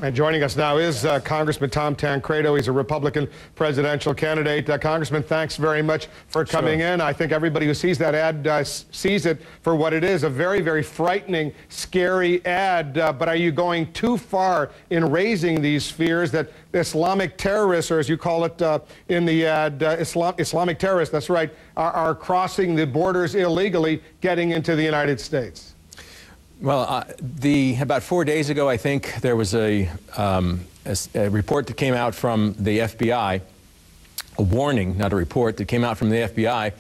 And joining us now is Congressman Tom Tancredo. He's a Republican presidential candidate. Congressman, thanks very much for coming in. I think everybody who sees that ad sees it for what it is, a very, very frightening, scary ad. But are you going too far in raising these fears that Islamic terrorists, or as you call it in the ad, Islamic terrorists, that's right, are crossing the borders illegally, getting into the United States? Well, about 4 days ago, I think, there was a report that came out from the FBI, a warning, not a report, that came out from the FBI,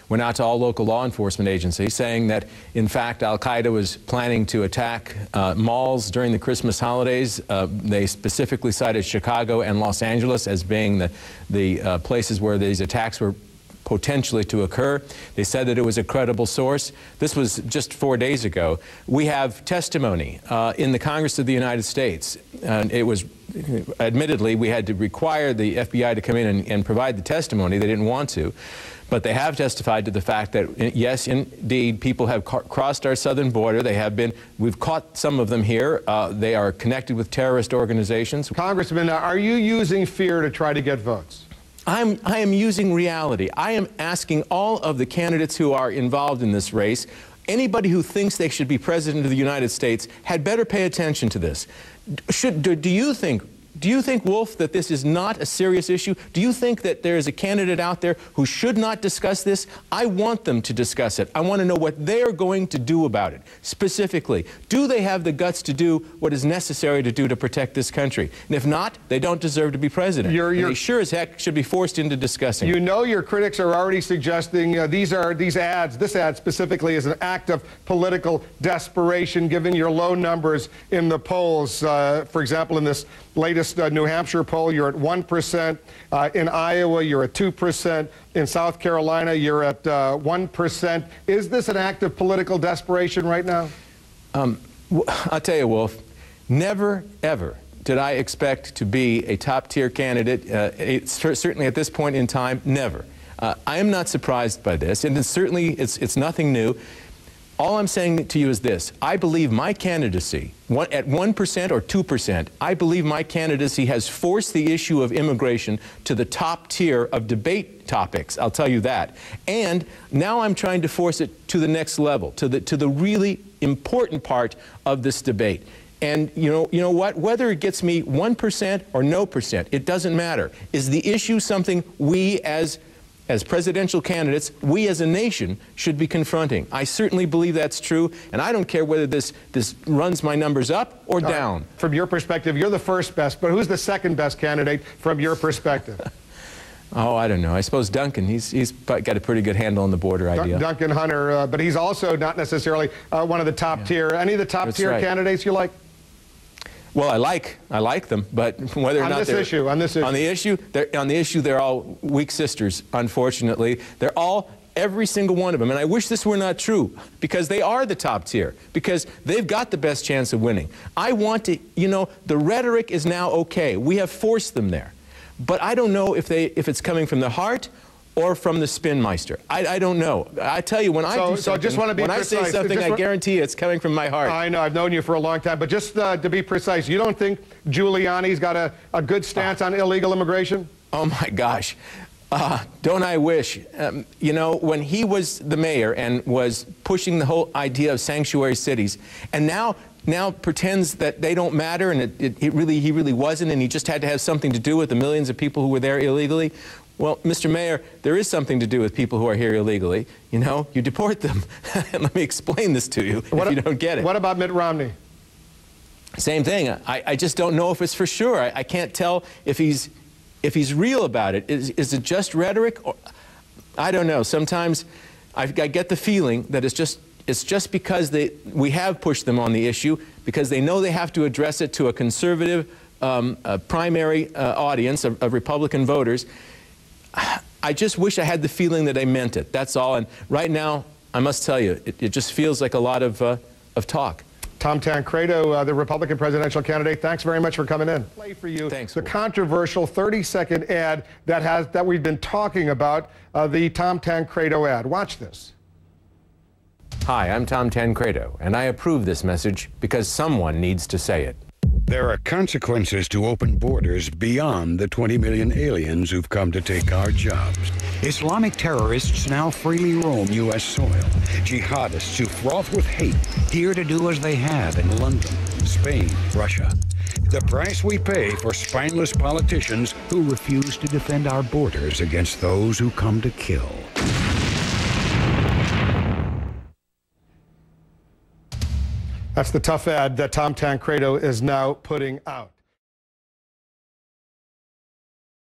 went out to all local law enforcement agencies, saying that, in fact, al-Qaeda was planning to attack malls during the Christmas holidays. They specifically cited Chicago and Los Angeles as being the places where these attacks were potentially to occur. They said that it was a credible source. This was just 4 days ago. We have testimony in the Congress of the United States. It was, admittedly, we had to require the FBI to come in and provide the testimony. They didn't want to. But they have testified to the fact that, yes, indeed, people have crossed our southern border. They have been, we've caught some of them here. They are connected with terrorist organizations. Congressman, are you using fear to try to get votes? I am using reality. I am asking all of the candidates who are involved in this race, anybody who thinks they should be president of the United States had better pay attention to this. Do you think, Wolf, that this is not a serious issue? Do you think that there is a candidate out there who should not discuss this? I want them to discuss it. I want to know what they are going to do about it. Specifically, do they have the guts to do what is necessary to do to protect this country? And if not, they don't deserve to be president. They sure as heck should be forced into discussing it. You know your critics are already suggesting this ad specifically is an act of political desperation, given your low numbers in the polls. For example, in this latest New Hampshire poll, you're at 1%. In Iowa, you're at 2%. In South Carolina, you're at 1%. Is this an act of political desperation right now? I'll tell you, Wolf, never, ever did I expect to be a top-tier candidate. Certainly at this point in time, never. I am not surprised by this, and it's nothing new. All I'm saying to you is this. I believe my candidacy, at 1% or 2%, I believe my candidacy has forced the issue of immigration to the top tier of debate topics. I'll tell you that. And now I'm trying to force it to the next level, to the really important part of this debate. And you know what? Whether it gets me 1% or no percent, it doesn't matter. Is the issue something we as presidential candidates, we as a nation should be confronting? I certainly believe that's true, and I don't care whether this runs my numbers up or down. From your perspective, you're the first best, but who's the second best candidate from your perspective? Oh, I don't know. I suppose Duncan. He's got a pretty good handle on the border idea. Duncan Hunter, but he's also not necessarily one of the top tier. Any of the top tier candidates you like? Well, I like them, but whether or not they're on the issue, they're all weak sisters. Unfortunately, they're all, every single one of them. And I wish this were not true, because they are the top tier, because they've got the best chance of winning. I want to, the rhetoric is now okay. We have forced them there, but I don't know if it's coming from the heart or from the spinmeister. I don't know. I tell you, when I do something, when I say something, I guarantee it's coming from my heart. I know, I've known you for a long time, but just to be precise, you don't think Giuliani's got a good stance on illegal immigration? Oh my gosh. Don't I wish. When he was the mayor and was pushing the whole idea of sanctuary cities, and now pretends that they don't matter, and he really wasn't, and he just had to have something to do with the millions of people who were there illegally. Well, Mr. Mayor, there is something to do with people who are here illegally. You deport them. And let me explain this to you if you don't get it. What about Mitt Romney? Same thing. I just don't know if it's for sure. I can't tell if he's real about it. Is it just rhetoric? Or, I don't know. Sometimes I get the feeling that it's just because we have pushed them on the issue, because they know they have to address it to a conservative primary audience of Republican voters. I just wish I had the feeling that I meant it. That's all. And right now, I must tell you, it just feels like a lot of talk. Tom Tancredo, the Republican presidential candidate, thanks very much for coming in. Play for you. Thanks. The controversial 30-second ad that we've been talking about, the Tom Tancredo ad. Watch this. Hi, I'm Tom Tancredo, and I approve this message because someone needs to say it. There are consequences to open borders beyond the 20 million aliens who've come to take our jobs. Islamic terrorists now freely roam U.S. soil. Jihadists who froth with hate here to do as they have in London, Spain, Russia. The price we pay for spineless politicians who refuse to defend our borders against those who come to kill. That's the tough ad that Tom Tancredo is now putting out.